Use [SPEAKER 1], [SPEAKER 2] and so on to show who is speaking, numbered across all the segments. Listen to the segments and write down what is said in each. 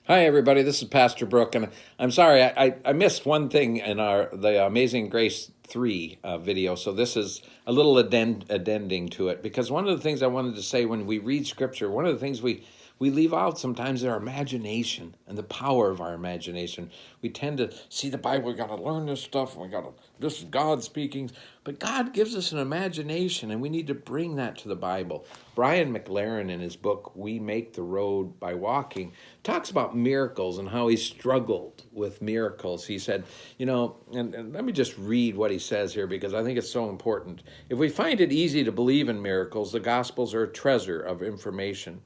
[SPEAKER 1] Hi, everybody. This is Pastor Brooke, and I'm sorry I missed one thing in the Amazing Grace 3 video. So this is a little addending to it, because one of the things I wanted to say when we read Scripture, one of the things we leave out sometimes is our imagination and the power of our imagination. We tend to see the Bible, we got to learn this stuff, this is God speaking. But God gives us an imagination, and we need to bring that to the Bible. Brian McLaren, in his book, We Make the Road by Walking, talks about miracles and how he struggled with miracles. He said, and let me just read what he says here, because I think it's so important. If we find it easy to believe in miracles, the Gospels are a treasure of information.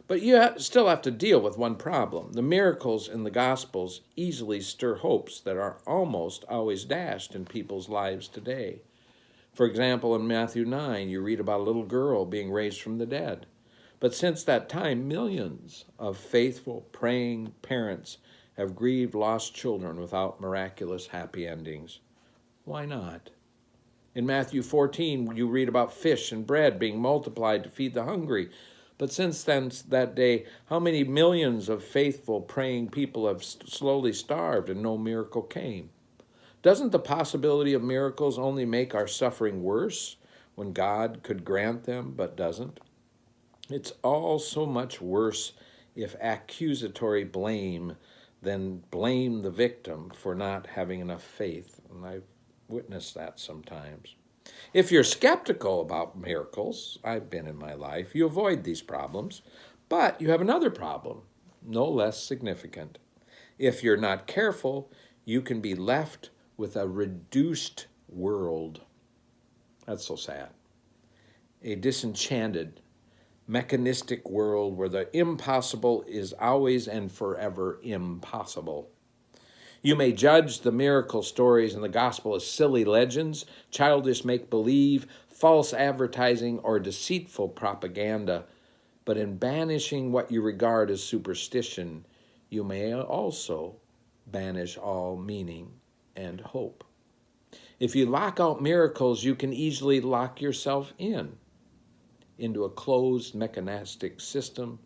[SPEAKER 1] But you still have to deal with one problem. The miracles in the Gospels easily stir hopes that are almost always dashed in people's lives today. For example, in Matthew 9, you read about a little girl being raised from the dead. But since that time, millions of faithful, praying parents have grieved lost children without miraculous happy endings. Why not? In Matthew 14, you read about fish and bread being multiplied to feed the hungry. But since then, that day, how many millions of faithful, praying people have slowly starved and no miracle came? Doesn't the possibility of miracles only make our suffering worse when God could grant them but doesn't? It's all so much worse if accusatory blame than blame the victim for not having enough faith. And I've witnessed that sometimes. If you're skeptical about miracles, I've been in my life, you avoid these problems. But you have another problem, no less significant. If you're not careful, you can be left with a reduced world. That's so sad. A disenchanted, mechanistic world where the impossible is always and forever impossible. You may judge the miracle stories in the gospel as silly legends, childish make-believe, false advertising, or deceitful propaganda. But in banishing what you regard as superstition, you may also banish all meaning and hope. If you lock out miracles, you can easily lock yourself into a closed mechanistic system,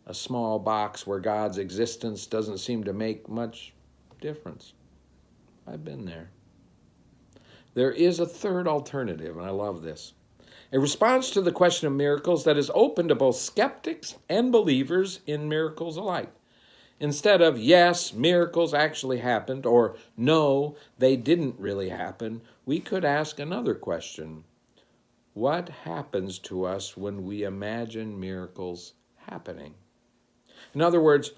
[SPEAKER 1] a small box where God's existence doesn't seem to make much difference. I've been there. There is a third alternative, and I love this. A response to the question of miracles that is open to both skeptics and believers in miracles alike. Instead of, yes, miracles actually happened, or no, they didn't really happen, we could ask another question. What happens to us when we imagine miracles happening? In other words,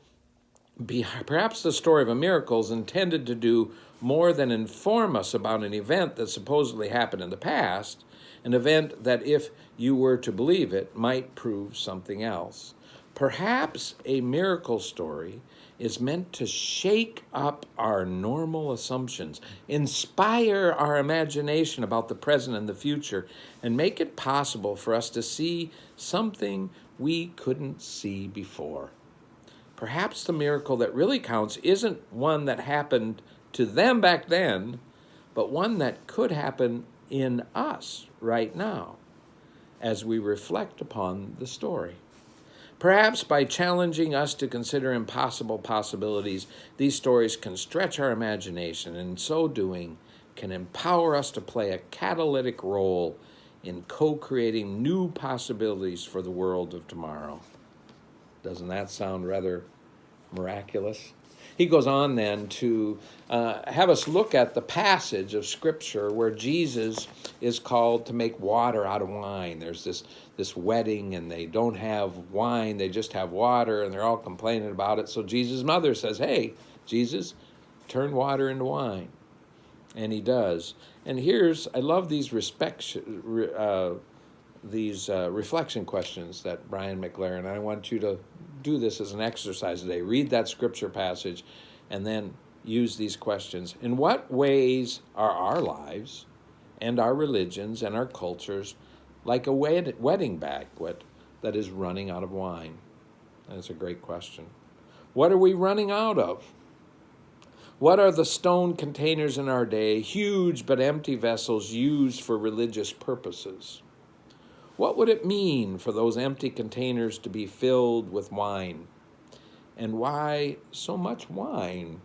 [SPEAKER 1] perhaps the story of a miracle is intended to do more than inform us about an event that supposedly happened in the past, an event that, if you were to believe it, might prove something else. Perhaps a miracle story is meant to shake up our normal assumptions, inspire our imagination about the present and the future, and make it possible for us to see something we couldn't see before. Perhaps the miracle that really counts isn't one that happened to them back then, but one that could happen in us right now as we reflect upon the story. Perhaps by challenging us to consider impossible possibilities, these stories can stretch our imagination, and in so doing can empower us to play a catalytic role in co-creating new possibilities for the world of tomorrow. Doesn't that sound rather miraculous? He goes on then to have us look at the passage of Scripture where Jesus is called to make water out of wine. There's this wedding, and they don't have wine, they just have water, and they're all complaining about it. So Jesus' mother says, hey, Jesus, turn water into wine. And he does. And I love these reflection questions that Brian McLaren, I want you to do this as an exercise today. Read that scripture passage and then use these questions. In what ways are our lives and our religions and our cultures like a wedding banquet that is running out of wine? That's a great question. What are we running out of? What are the stone containers in our day, huge but empty vessels used for religious purposes? What would it mean for those empty containers to be filled with wine? And why so much wine?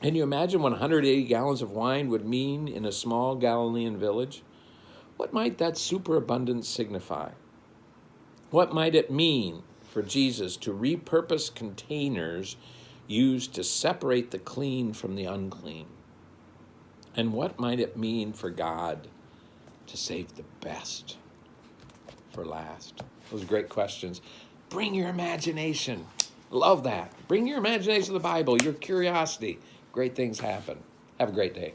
[SPEAKER 1] Can you imagine what 180 gallons of wine would mean in a small Galilean village? What might that superabundance signify? What might it mean for Jesus to repurpose containers used to separate the clean from the unclean? And what might it mean for God to save the best for last? Those are great questions. Bring your imagination. Love that. Bring your imagination to the Bible, your curiosity. Great things happen. Have a great day.